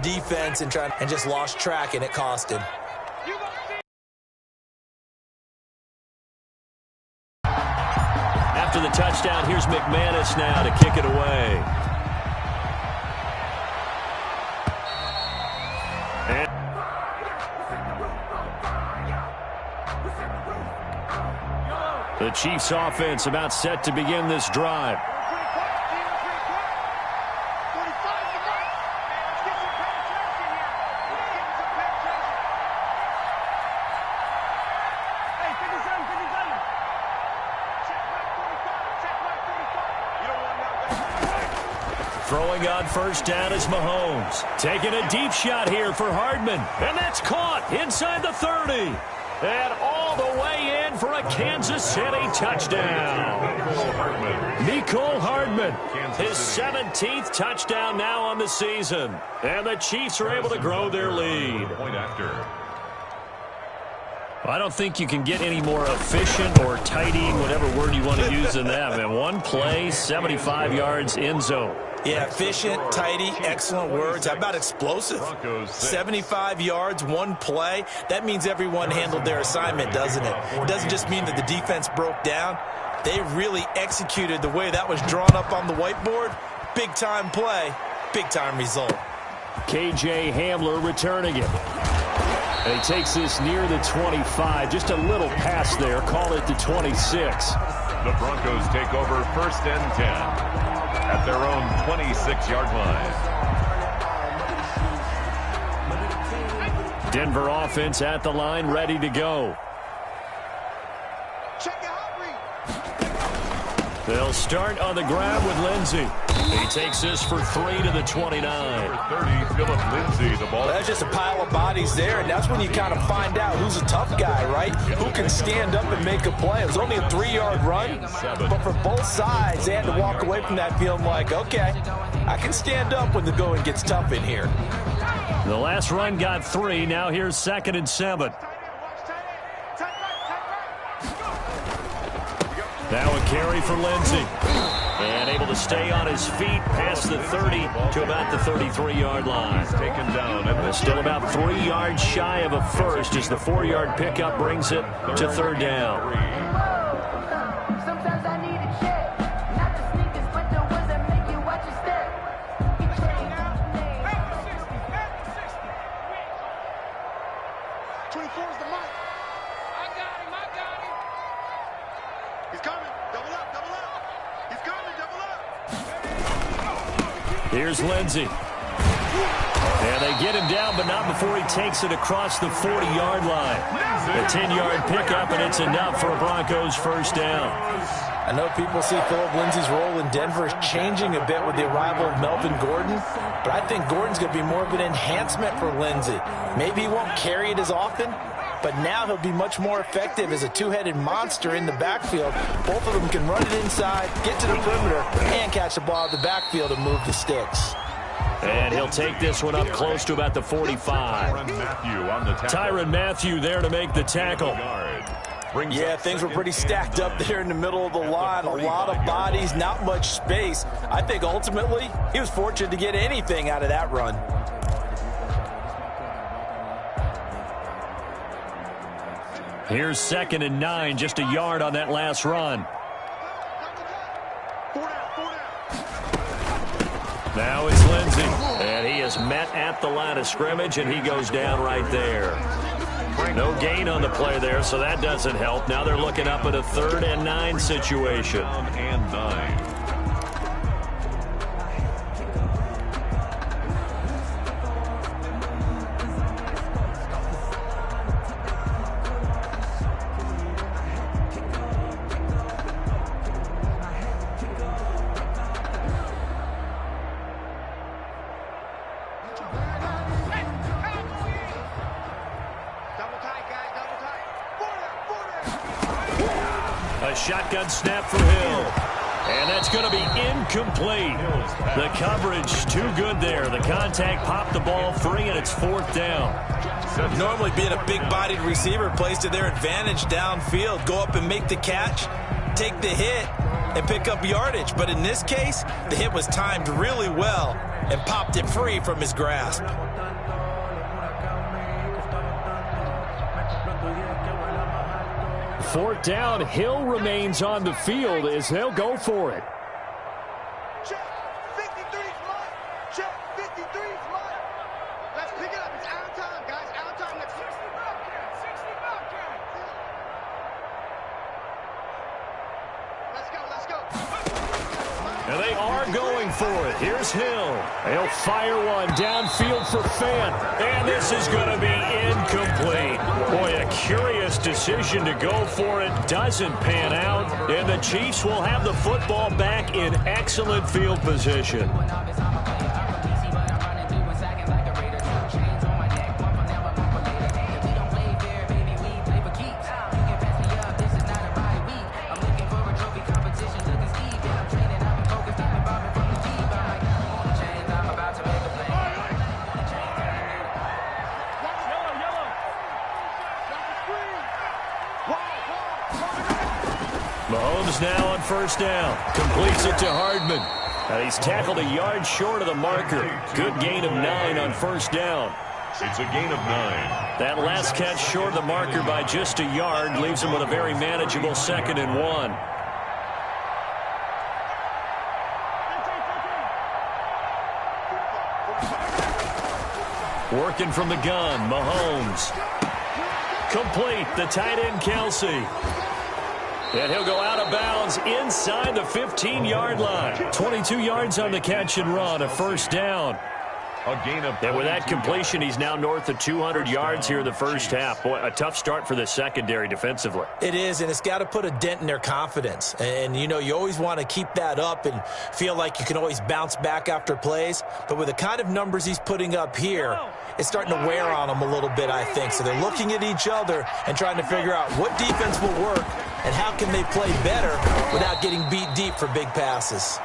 defense and just lost track, and it cost him. After the touchdown, here's McManus now to kick it away. The Chiefs offense about set to begin this drive. Throwing on first down is Mahomes. Taking a deep shot here for Hardman. And that's caught inside the 30. And all the way in for a Kansas City touchdown. Mecole Hardman, his 17th touchdown now on the season. And the Chiefs are able to grow their lead. I don't think you can get any more efficient or tidying, whatever word you want to use in that. Man, one play, 75 yards, end zone. Yeah, efficient, tidy, excellent words. How about explosive? 75 yards, one play. That means everyone handled their assignment, doesn't it? It doesn't just mean that the defense broke down. They really executed the way that was drawn up on the whiteboard. Big-time play, big-time result. KJ Hamler returning it. And he takes this near the 25. Just a little pass there. Call it the 26. The Broncos take over 1st and 10. At their own 26-yard line. Denver offense at the line, ready to go. They'll start on the grab with Lindsey. He takes this for 3 to the 29. Number 30, Phillip Lindsay, the ball. That's just a pile of bodies there, and that's when you kind of find out who's a tough guy, right? Who can stand up and make a play. It was only a 3-yard run, but for both sides, they had to walk away from that feeling like, okay, I can stand up when the going gets tough in here. The last run got 3. Now here's 2nd and 7. Now a carry for Lindsey. And able to stay on his feet past the 30 to about the 33-yard line. Taken down. And still about 3 yards shy of a first as the 4-yard pickup brings it to 3rd down. Sometimes I need a check. Not the sneakers, but the ones that make you watch your step. 24 is the mic. I got him. He's coming. Double up. He's coming. Double up. Here's Lindsey. And they get him down, but not before he takes it across the 40-yard line. A 10-yard pickup, and it's enough for a Broncos first down. I know people see Phillip Lindsay's role in Denver changing a bit with the arrival of Melvin Gordon, but I think Gordon's going to be more of an enhancement for Lindsay. Maybe he won't carry it as often, but now he'll be much more effective as a two-headed monster in the backfield. Both of them can run it inside, get to the perimeter, and catch the ball in the backfield and move the sticks. And he'll take this one up close to about the 45. Tyrann Mathieu there to make the tackle. Yeah, things were pretty stacked up there in the middle of the line. A lot of bodies, not much space. I think ultimately he was fortunate to get anything out of that run. Here's 2nd and 9, just a yard on that last run. Now it's Lindsey, and he is met at the line of scrimmage, and he goes down right there. No gain on the play there, so that doesn't help. Now they're looking up at a 3rd and 9 situation. 3rd and 9. A shotgun snap for Hill. And that's going to be incomplete. The coverage too good there. The contact popped the ball free, and it's 4th down. Normally being a big-bodied receiver plays to their advantage downfield. Go up and make the catch, take the hit, and pick up yardage. But in this case, the hit was timed really well and popped it free from his grasp. 4th down, Hill remains on the field as they'll go for it. Check. 53's mine. Check. 53's mine. Let's pick it up. It's out of time, guys. Out of time. Let's 60 Bobcat. 60 Bobcat. Let's go. Let's go. And they are going for it. Here's Hill. He'll fire one downfield for Fant. And this is going to be incomplete. Boy, a curious decision to go for it. Doesn't pan out. And the Chiefs will have the football back in excellent field position. Mahomes now on 1st down. Completes it to Hardman. He's tackled a yard short of the marker. Good gain of 9 on 1st down. It's a gain of 9. That last catch short of the marker by just a yard leaves him with a very manageable 2nd and 1. Working from the gun, Mahomes. Complete, the tight end, Kelsey. And he'll go out of bounds inside the 15-yard line. 22 yards on the catch and run, a 1st down. A gain of 22. And with that completion, he's now north of 200 yards here in the first half. Boy, a tough start for the secondary defensively. It is, and it's got to put a dent in their confidence. And, you know, you always want to keep that up and feel like you can always bounce back after plays. But with the kind of numbers he's putting up here, it's starting to wear on them a little bit, I think. So they're looking at each other and trying to figure out what defense will work and how can they play better without getting beat deep for big passes.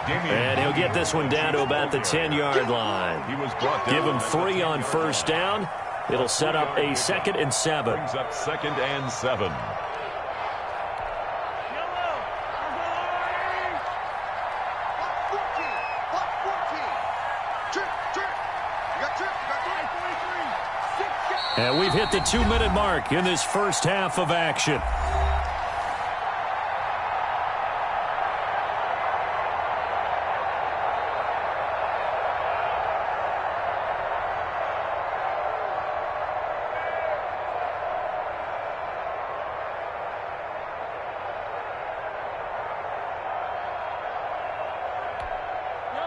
And he'll get this one down to about the 10-yard line. Give him 3 on 1st down. It'll set up a 2nd and 7. Brings up 2nd and 7. And we've hit the 2-minute mark in this first half of action.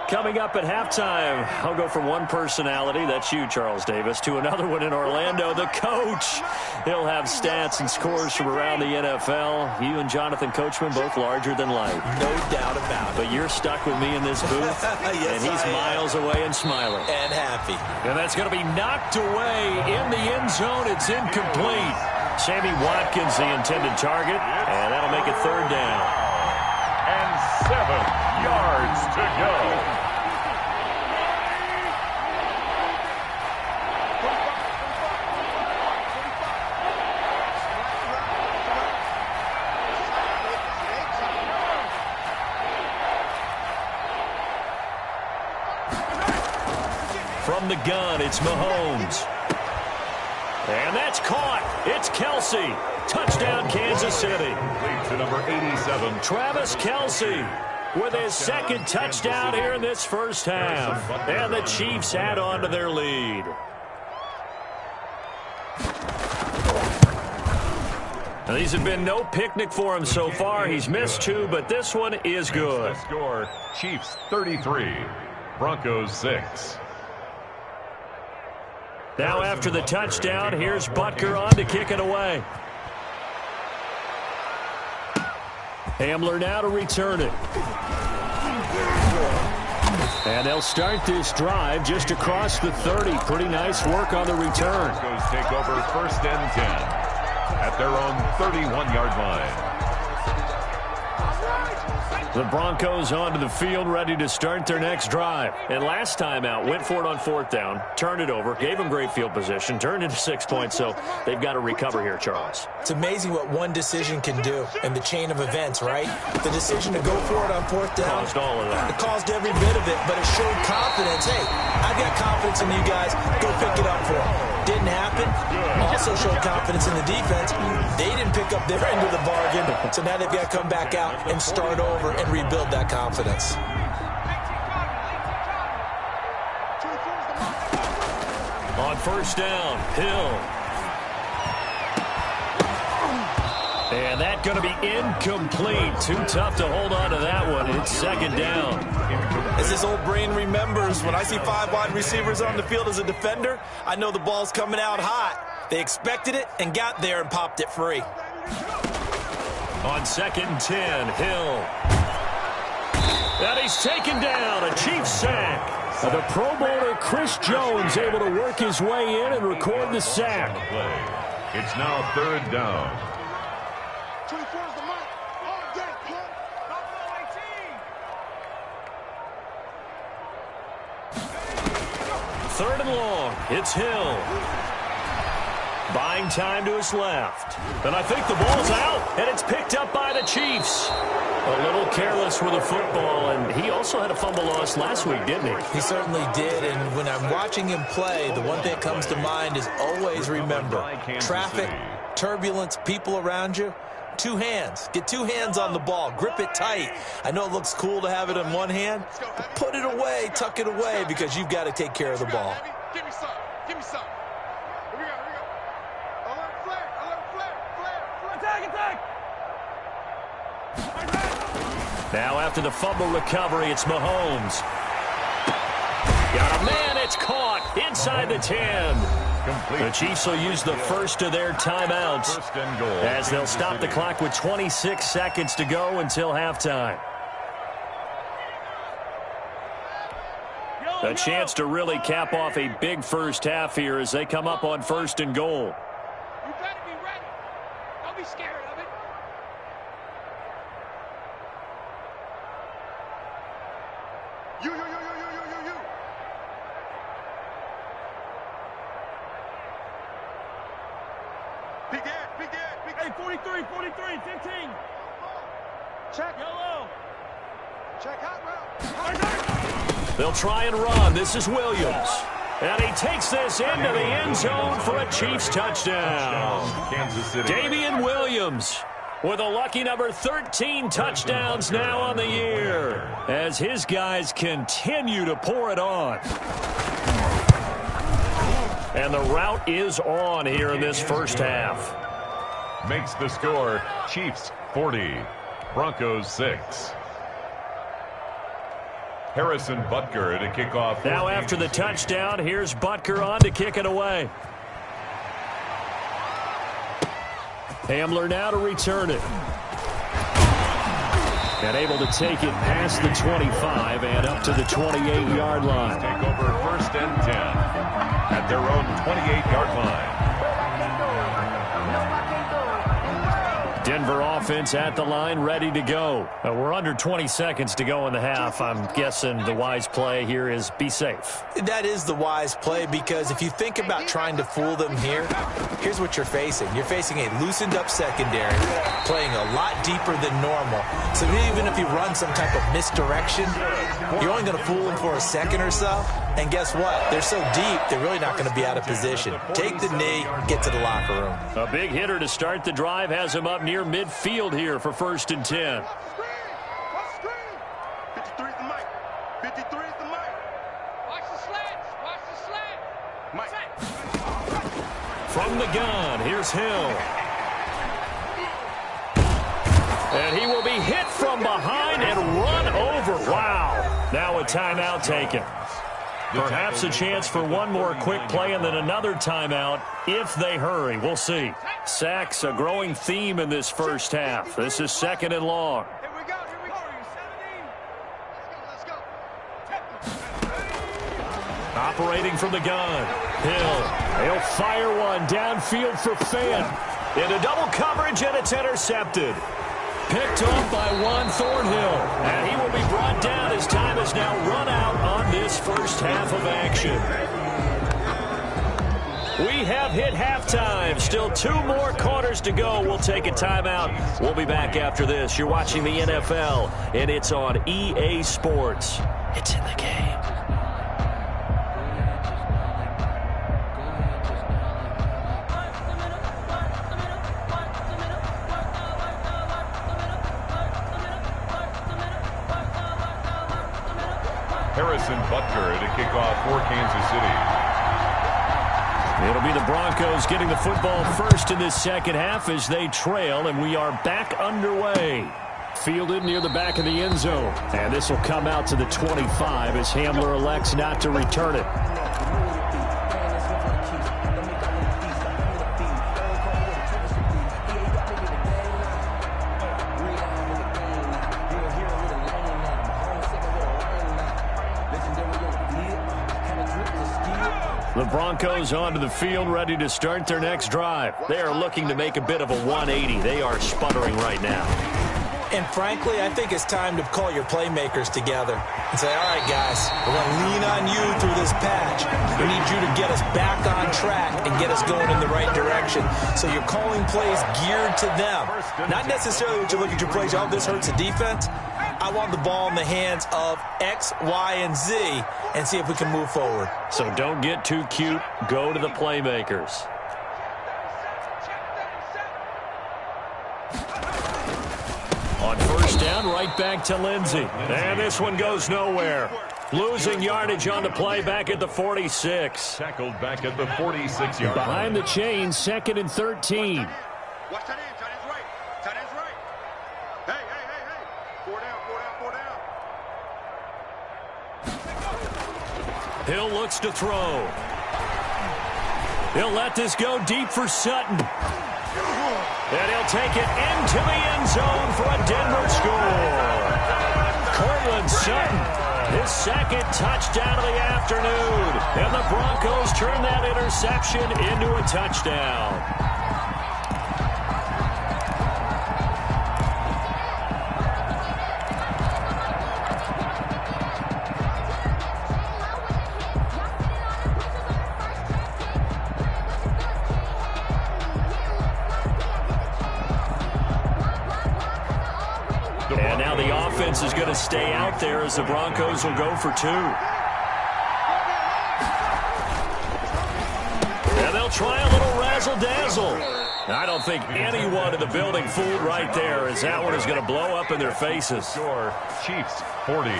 Coming up at halftime, I'll go from one personality, that's you, Charles Davis, to another one in Orlando, the coach. He'll have stats and scores from around the NFL. You and Jonathan Coachman, both larger than life. No doubt about it. But you're stuck with me in this booth, Yes, and he's miles away and smiling. And happy. And that's going to be knocked away in the end zone. It's incomplete. Sammy Watkins, the intended target, and that'll make it 3rd down. And 7 yards to go. From the gun, it's Mahomes. And that's caught. It's Kelsey. Touchdown, Kansas City. Lead to number 87. Travis Kelsey with his 2nd touchdown here in this first half. And the Chiefs add on to their lead. Now, these have been no picnic for him so far. He's missed 2, but this one is good. The score, Chiefs 33, Broncos 6. Now after the touchdown, here's Butker on to kick it away. Hamler now to return it. And they'll start this drive just across the 30. Pretty nice work on the return. Broncos take over 1st and 10 at their own 31-yard line. The Broncos onto the field, ready to start their next drive. And last time out, went for it on 4th down, turned it over, gave them great field position, turned into 6 points, so they've got to recover here, Charles. It's amazing what one decision can do in the chain of events, right? The decision to go for it on 4th down. Caused all of that. It caused every bit of it, but it showed confidence. Hey, I've got confidence in you guys. Go pick it up for them. Didn't happen. Also showed confidence in the defense. They didn't pick up their end of the bargain, so now they've got to come back out and start over and rebuild that confidence. On first down, Hill. And that's going to be incomplete. Too tough to hold on to that one. It's second down. As this old brain remembers, when I see 5 wide receivers on the field as a defender, I know the ball's coming out hot. They expected it and got there and popped it free. On second and 10, Hill. And he's taken down. A Chiefs sack. The Pro Bowler Chris Jones able to work his way in and record the sack. It's now third down. 24 is the mark. All day, play. Third and long. It's Hill. Buying time to his left. And I think the ball's out, and it's picked up by the Chiefs. A little careless with the football, and he also had a fumble loss last week, didn't he? He certainly did, and when I'm watching him play, the one thing that comes to mind is always remember, traffic, turbulence, people around you, 2 hands. Get 2 hands on the ball. Grip it tight. I know it looks cool to have it in one hand, but put it away, tuck it away, because you've got to take care of the ball. Give me some. Give me some. Here we go. Here we go. Alert flare. Alert flare. Flare. Attack. Attack. Now after the fumble recovery, it's Mahomes. Got a man, it's caught inside the 10. The Chiefs will use the first of their timeouts as they'll stop the clock with 26 seconds to go until halftime. A chance to really cap off a big first half here as they come up on first and goal. You better be ready. Don't be scared of it. You. Big Ed. Hey, 43, 15. Check. Yellow. Check hot route. They'll try and run. This is Williams. And he takes this into the end zone for a Chiefs touchdown. Kansas City. Damian Williams with a lucky number 13 touchdowns now on the year as his guys continue to pour it on. And the route is on here in this first half. Makes the score Chiefs 40, Broncos 6. Harrison Butker to kick off. Now after the touchdown, here's Butker on to kick it away. Hamler now to return it. And able to take it past the 25 and up to the 28-yard line. Take over first and 10 at their own 28-yard line. Denver offense at the line, ready to go. We're under 20 seconds to go in the half. I'm guessing the wise play here is be safe. That is the wise play, because if you think about trying to fool them here, here's what you're facing. You're facing a loosened up secondary, playing a lot deeper than normal. So even if you run some type of misdirection, you're only going to fool them for a second or so. And guess what? They're so deep, they're really not going to be out of position. Take the knee, get to the locker room. A big hitter to start the drive has him up near midfield here for first and 10. Off screen. 53 is the mic. 53 is the mic. Watch the sleds. Watch the sled. Mike. From the gun, here's Hill. And he will be hit from behind and run over. Wow. Now a timeout taken. Perhaps a chance for one more quick play and then another timeout if they hurry. We'll see. Sacks, a growing theme in this first half. This is second and long. Here we go. 17. Let's go. Operating from the gun. Hill. He'll fire one downfield for Fant. Into double coverage, and it's intercepted. Picked off by Juan Thornhill. And he will be brought down as time is now run out on this first half of action. We have hit halftime. Still 2 more quarters to go. We'll take a timeout. We'll be back after this. You're watching the NFL, and it's on EA Sports. It's in the game. Harrison Butker to kick off for Kansas City. It'll be the Broncos getting the football first in this second half as they trail, and we are back underway. Fielded near the back of the end zone. And this will come out to the 25 as Hamler elects not to return it. The Broncos onto the field, ready to start their next drive. They are looking to make a bit of a 180. They are sputtering right now. And frankly, I think it's time to call your playmakers together and say, all right, guys, we're going to lean on you through this patch. We need you to get us back on track and get us going in the right direction. So you're calling plays geared to them. Not necessarily what you look at your plays, oh, this hurts the defense. I want the ball in the hands of X, Y, and Z and see if we can move forward. So don't get too cute. Go to the playmakers. On first down, right back to Lindsey. And this one goes nowhere. Losing yardage on the play back at the 46. Tackled back at the 46-yard line. Behind the chain, 2nd and 13. Watch tight end. Tight end's right. Tight end's right. Hey. 4 down. Hill looks to throw. He'll let this go deep for Sutton. And he'll take it into the end zone for a Denver score. Cortland Sutton, his 2nd touchdown of the afternoon. And the Broncos turn that interception into a touchdown. And now the offense is going to stay out there as the Broncos will go for 2. And they'll try a little razzle-dazzle. I don't think anyone in the building fooled right there as that one is going to blow up in their faces. Score, Chiefs 40,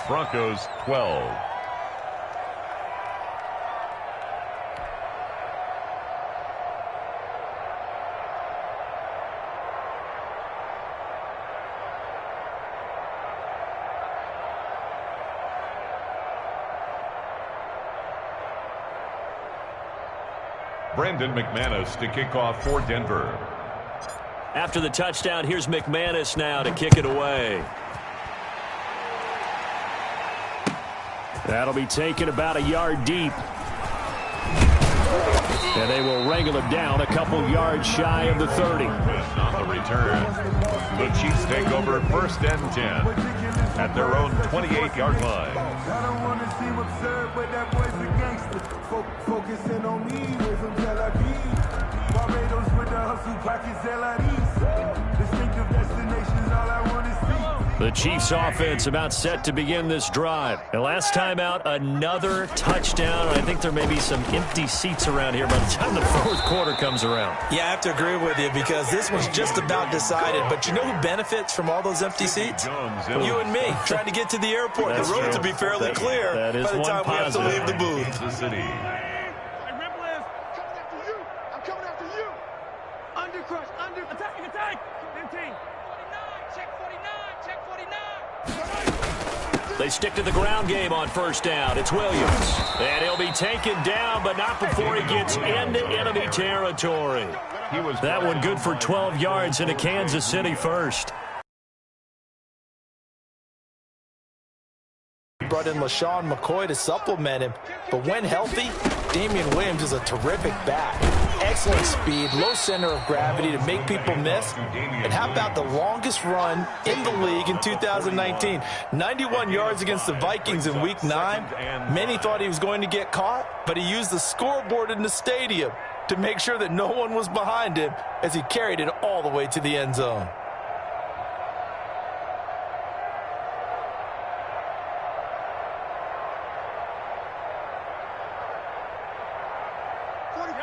Broncos 12. Brandon McManus to kick off for Denver. After the touchdown, here's McManus now to kick it away. That'll be taken about a yard deep. And they will wrangle it down a couple yards shy of the 30. On the return, the Chiefs take over 1st and 10 at their own 28-yard line. I don't want to seem absurd, but that boy's a gangster. Focusing on me, we're from Tel Aviv. Barbados with the hustle, pockets LIDs. Distinctive destinations, all I want to see. The Chiefs offense about set to begin this drive. And last time out, another touchdown. I think there may be some empty seats around here by the time the 4th quarter comes around. Yeah, I have to agree with you because this one's just about decided. But you know who benefits from all those empty seats? You and me, trying to get to the airport. That's the roads true. will be fairly clear that is by the one time we have to positive. leave the booth. Kansas City. I'm coming after you. Under crush, under. Attack. 15. 49, check 49. They stick to the ground game on first down. It's Williams. And he'll be taken down, but not before he gets into enemy territory. That one good for 12 yards into Kansas City first. Brought in LaShawn McCoy to supplement him, but when healthy, Damian Williams is a terrific back. Excellent speed, low center of gravity to make people miss. And how about the longest run in the league in 2019? 91 yards against the Vikings in Week 9. Many thought he was going to get caught, but he used the scoreboard in the stadium to make sure that no one was behind him as he carried it all the way to the end zone.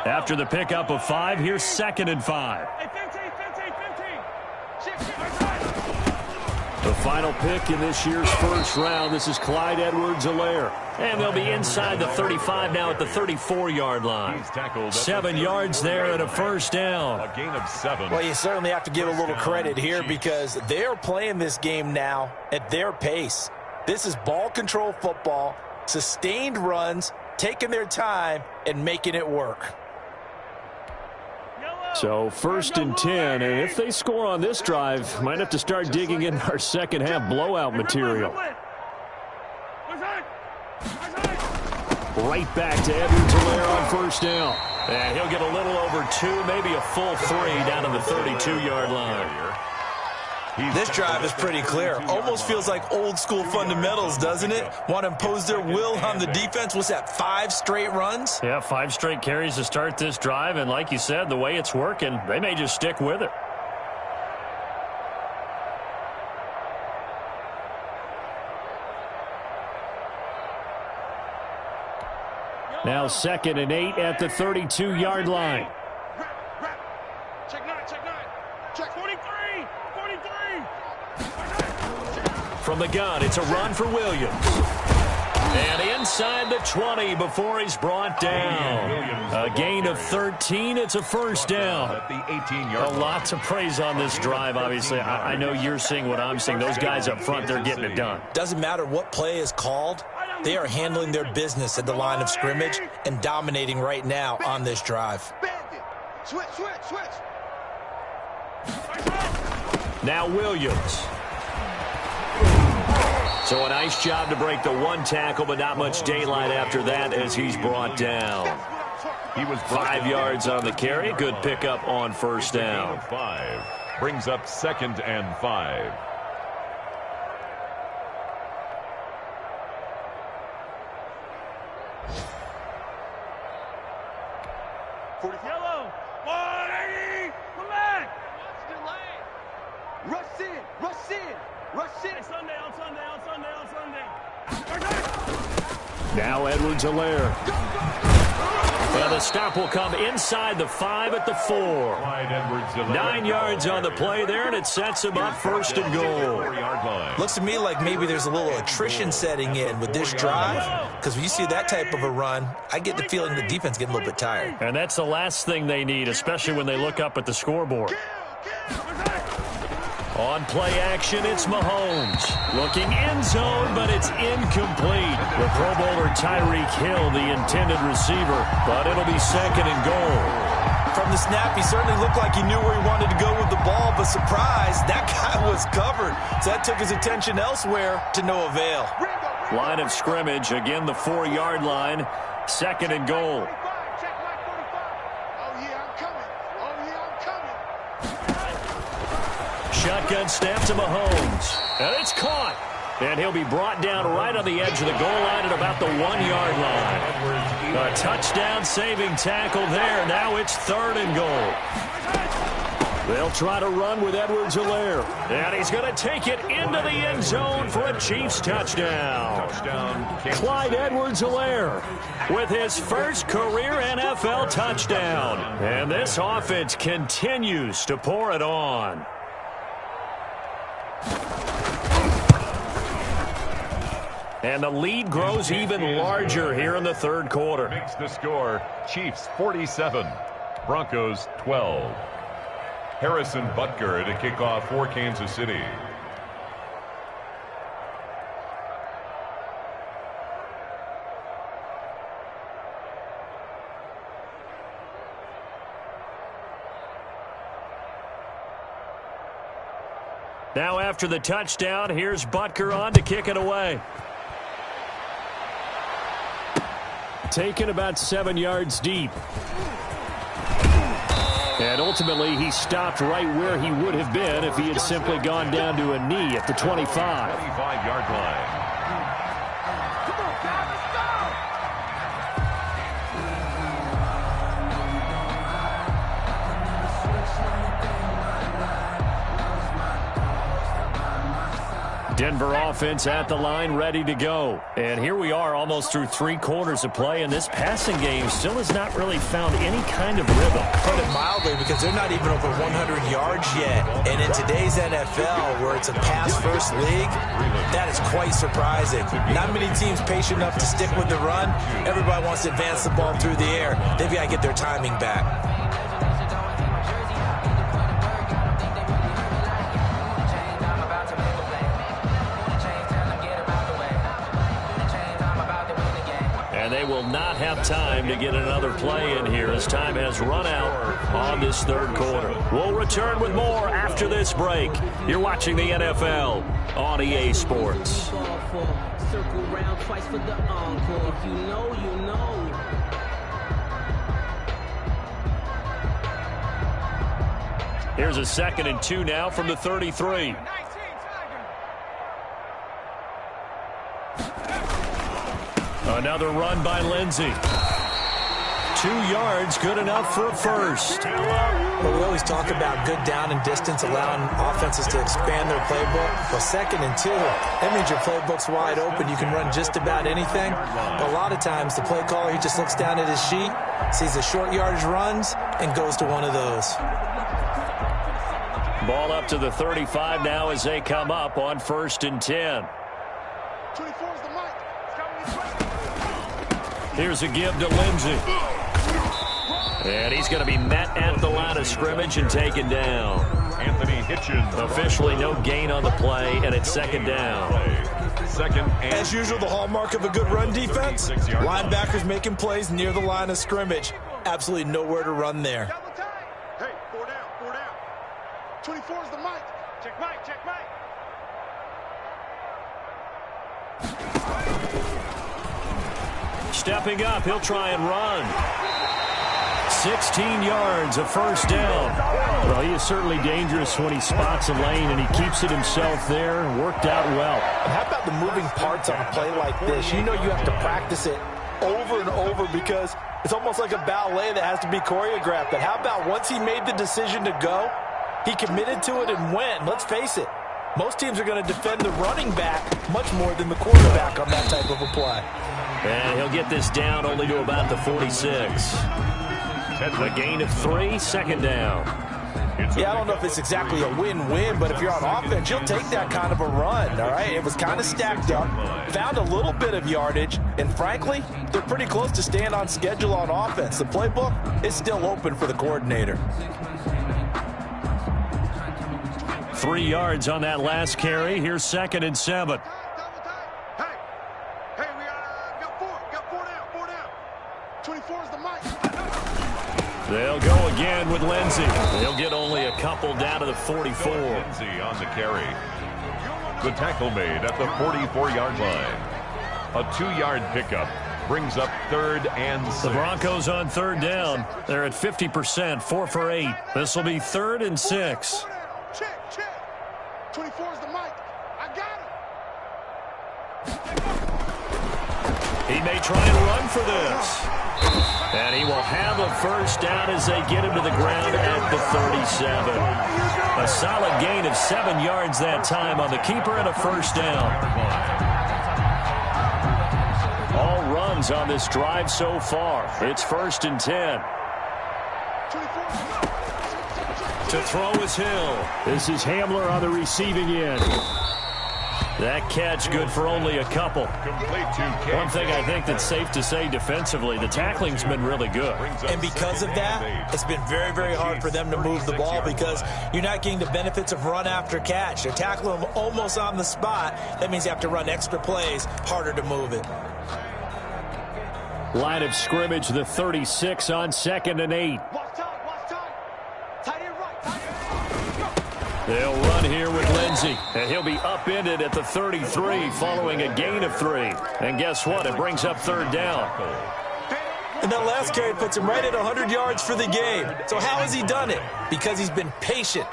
After the pickup of 5, here's 2nd and 5. Hey, 15. The final pick in this year's first round. This is Clyde Edwards-Helaire. And they'll be inside the 35 now at the 34-yard line. 7 yards there and a first down. A gain of 7. Well, you certainly have to give a little credit here because they're playing this game now at their pace. This is ball control football, sustained runs, taking their time, and making it work. So 1st and 10, and if they score on this drive, might have to start digging in our second half blowout material. Right back to Edwards-Helaire on first down. And he'll get a little over 2, maybe a full 3 down to the 32-yard line. This drive is pretty clear. Almost feels like old school fundamentals, doesn't it? Want to impose their will on the defense. What's that, 5 straight runs? Yeah, 5 straight carries to start this drive. And like you said, the way it's working, they may just stick with it. Now 2nd and 8 at the 32-yard line. Check 9, check 9. Check 43, 43. From the gun, it's a run for Williams. And inside the 20 before he's brought down. A gain of 13. It's a first down. At the 18-yard line. A lot to praise on this drive, obviously. I know you're seeing what I'm seeing. Those guys up front, they're getting it done. Doesn't matter what play is called. They are handling their business at the line of scrimmage and dominating right now on this drive. Bandit. Switch, switch, switch. Now Williams. So a nice job to break the 1 tackle, but not much daylight after that as he's brought down. He was 5 yards on the carry. Good pickup on first down. 5. Brings up 2nd and 5. Yellow. 180. Come back. Rush in. Rush in. Rush in. Sunday, on Sunday, on Sunday, on Sunday. Now Edwards-Helaire. And the stop will come inside the 5 at the 4. 9 yards on the play there, and it sets him up 1st and goal. Looks to me like maybe there's a little attrition setting in with this drive, because when you see that type of a run, I get the feeling the defense getting a little bit tired. And that's the last thing they need, especially when they look up at the scoreboard. On play action, it's Mahomes. Looking end zone, but it's incomplete. The Pro Bowler Tyreek Hill, the intended receiver, but it'll be 2nd and goal. From the snap, he certainly looked like he knew where he wanted to go with the ball, but surprise, that guy was covered. So that took his attention elsewhere to no avail. Line of scrimmage, again the 4-yard line, 2nd and goal. Check like 45. Oh, yeah, I'm coming. Oh, yeah, I'm coming. Shotgun snap to Mahomes. And it's caught. And he'll be brought down right on the edge of the goal line at about the 1-yard line. A touchdown-saving tackle there. Now it's 3rd and goal. They'll try to run with Edwards-Helaire. And he's going to take it into the end zone for a Chiefs touchdown. Clyde Edwards-Helaire with his first career NFL touchdown. And this offense continues to pour it on. And the lead grows even larger here in the 3rd quarter. Makes the score Chiefs 47, Broncos 12. Harrison Butker to kick off for Kansas City. Now after the touchdown, here's Butker on to kick it away. Taken about 7 yards deep. And ultimately, he stopped right where he would have been if he had simply gone down to a knee at the 25. 25-yard line. Come on, guys, let's go. Denver offense at the line, ready to go. And here we are almost through 3 quarters of play, and this passing game still has not really found any kind of rhythm. Put it mildly, because they're not even over 100 yards yet. And in today's NFL, where it's a pass-first league, that is quite surprising. Not many teams patient enough to stick with the run. Everybody wants to advance the ball through the air. They've got to get their timing back. And they will not have time to get another play in here as time has run out on this 3rd quarter. We'll return with more after this break. You're watching the NFL on EA Sports. Circle round twice for the encore. If you know, you know. Here's a 2nd and 2 now from the 33. Another run by Lindsey. 2 yards, good enough for a first. Well, we always talk about good down and distance, allowing offenses to expand their playbook. Well, 2nd and 2, that means your playbook's wide open. You can run just about anything. But a lot of times, the play caller, he just looks down at his sheet, sees the short yardage runs, and goes to one of those. Ball up to the 35 now as they come up on 1st and 10. 24 is the mic. Here's a give to Lindsey. And he's going to be met at the line of scrimmage and taken down. Anthony Hitchens. Officially no gain on the play, and it's 2nd down. 2nd and As usual, the hallmark of a good run defense, linebackers making plays near the line of scrimmage. Absolutely nowhere to run there. Double time. Hey, 4 down, 4 down. 24 is the mic. Check mic, check mic. Stepping up, he'll try and run. 16 yards, a first down. Well, he is certainly dangerous when he spots a lane, and he keeps it himself there. Worked out well. And how about the moving parts on a play like this? You know you have to practice it over and over because it's almost like a ballet that has to be choreographed. But how about once he made the decision to go, he committed to it and went. Let's face it, most teams are going to defend the running back much more than the quarterback on that type of a play. And he'll get this down only to about the 46. A gain of 3, 2nd down. Yeah, I don't know if it's exactly a win-win, but if you're on offense, you'll take that kind of a run, all right? It was kind of stacked up, found a little bit of yardage, and frankly, they're pretty close to staying on schedule on offense. The playbook is still open for the coordinator. 3 yards on that last carry. Here's 2nd and 7. Hey, we got 4 down, 4 down. 24 is the mic. They'll go again with Lindsey. They'll get only a couple down to the 44. Lindsey on the carry. The tackle made at the 44-yard line. A 2-yard pickup brings up 3rd and 6. The Broncos on 3rd down. They're at 50%, 4 for 8. This will be 3rd and 6. Check, check. 24 is the mic. I got He may try and run for this. And he will have a first down as they get him to the ground at the 37. A solid gain of 7 yards that time on the keeper and a first down. All runs on this drive so far. It's 1st and 10. To throw is Hill. This is Hamler on the receiving end. That catch good for only a couple. One thing I think that's safe to say defensively, the tackling's been really good. And because of that, it's been very, very hard for them to move the ball because you're not getting the benefits of run after catch. They're tackling them almost on the spot. That means you have to run extra plays, harder to move it. Line of scrimmage, the 36 on 2nd and 8. They'll run here with Lindsey, and he'll be upended at the 33 following a gain of 3. And guess what? It brings up 3rd down. And that last carry puts him right at 100 yards for the game. So how has he done it? Because he's been patient,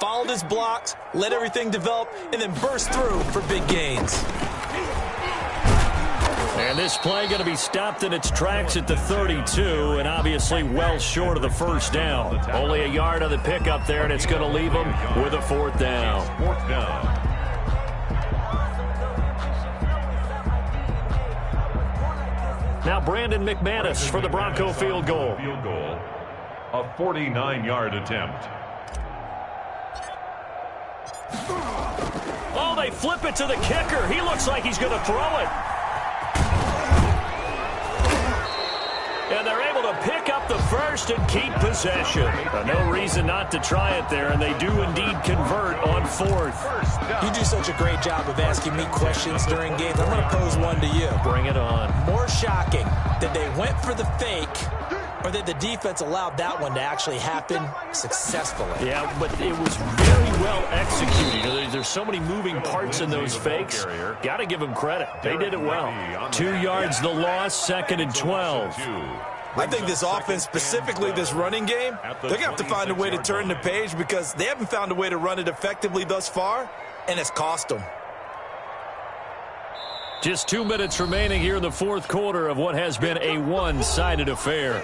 followed his blocks, let everything develop, and then burst through for big gains. And this play going to be stopped in its tracks at the 32, and obviously well short of the first down. Only a yard on the pickup there, and it's going to leave them with a 4th down. 4th down. Now Brandon McManus for the Bronco field goal. A 49-yard attempt. Oh, they flip it to the kicker. He looks like he's going to throw it. And they're able to pick up the first and keep possession. No reason not to try it there, and they do indeed convert on fourth. You do such a great job of asking me questions during games. I'm going to pose one to you. Bring it on. More shocking that they went for the fake or that the defense allowed that one to actually happen successfully. Yeah, but it was very well executed. There's so many moving parts in those fakes. Got to give them credit. They did it well. 2 yards the loss, 2nd and 12. I think this offense, specifically this running game, they're going to have to find a way to turn the page because they haven't found a way to run it effectively thus far, and it's cost them. Just 2 minutes remaining here in the fourth quarter of what has been a one-sided affair.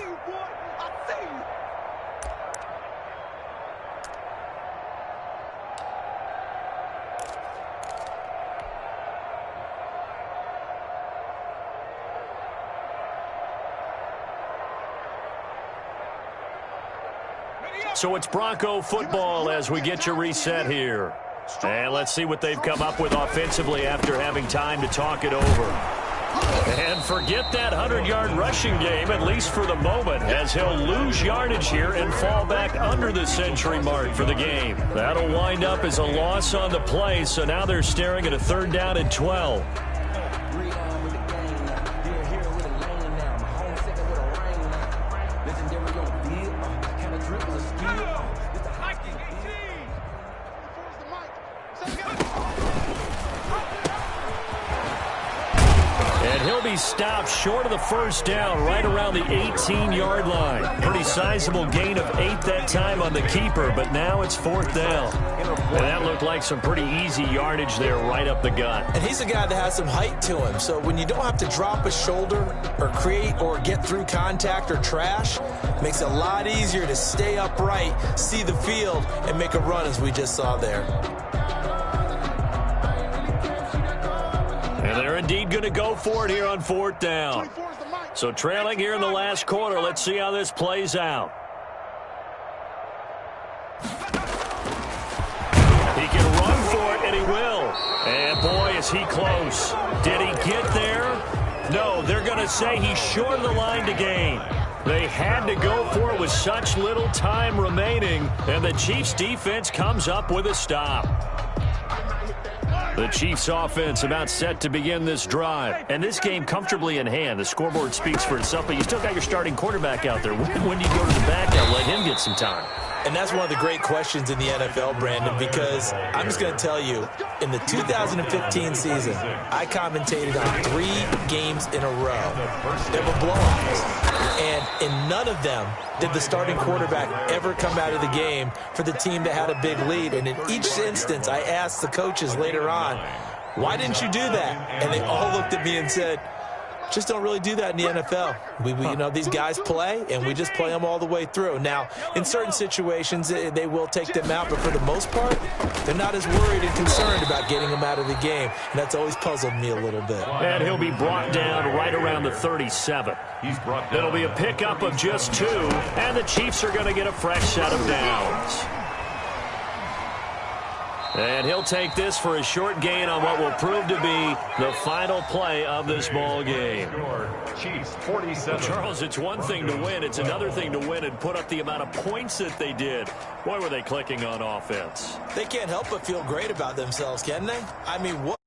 So it's Bronco football as we get you reset here. And let's see what they've come up with offensively after having time to talk it over. And forget that 100-yard rushing game, at least for the moment, as he'll lose yardage here and fall back under the century mark for the game. That'll wind up as a loss on the play, so now they're staring at a 3rd down and 12. Stopped short of the 1st down, right around the 18-yard line. Pretty sizable gain of 8 that time on the keeper, but now it's 4th down. And that looked like some pretty easy yardage there right up the gut. And he's a guy that has some height to him, so when you don't have to drop a shoulder or create or get through contact or trash, it makes it a lot easier to stay upright, see the field, and make a run as we just saw there. And they're indeed going to go for it here on 4th down. So trailing here in the last quarter, let's see how this plays out. He can run for it, and he will. And boy, is he close. Did he get there? No, they're going to say he's short of the line to gain. They had to go for it with such little time remaining, and the Chiefs' defense comes up with a stop. The Chiefs offense about set to begin this drive. And this game comfortably in hand. The scoreboard speaks for itself, but you still got your starting quarterback out there. When do you go to the back and let him get some time? And that's one of the great questions in the NFL, Brandon, because I'm just going to tell you, in the 2015 season, I commentated on 3 games in a row. They were blowouts. And in none of them did the starting quarterback ever come out of the game for the team that had a big lead. And in each instance, I asked the coaches later on, why didn't you do that? And they all looked at me and said, just don't really do that in the NFL. You know, these guys play, and we just play them all the way through. Now, in certain situations, they will take them out, but for the most part, they're not as worried and concerned about getting them out of the game, and that's always puzzled me a little bit. And he'll be brought down right around the 37. It'll be a pickup of just 2, and the Chiefs are going to get a fresh set of downs. And he'll take this for a short gain on what will prove to be the final play of this ball game. Chiefs 47. Charles, it's one thing to win. It's another thing to win and put up the amount of points that they did. Boy, were they clicking on offense. They can't help but feel great about themselves, can they? I mean, what?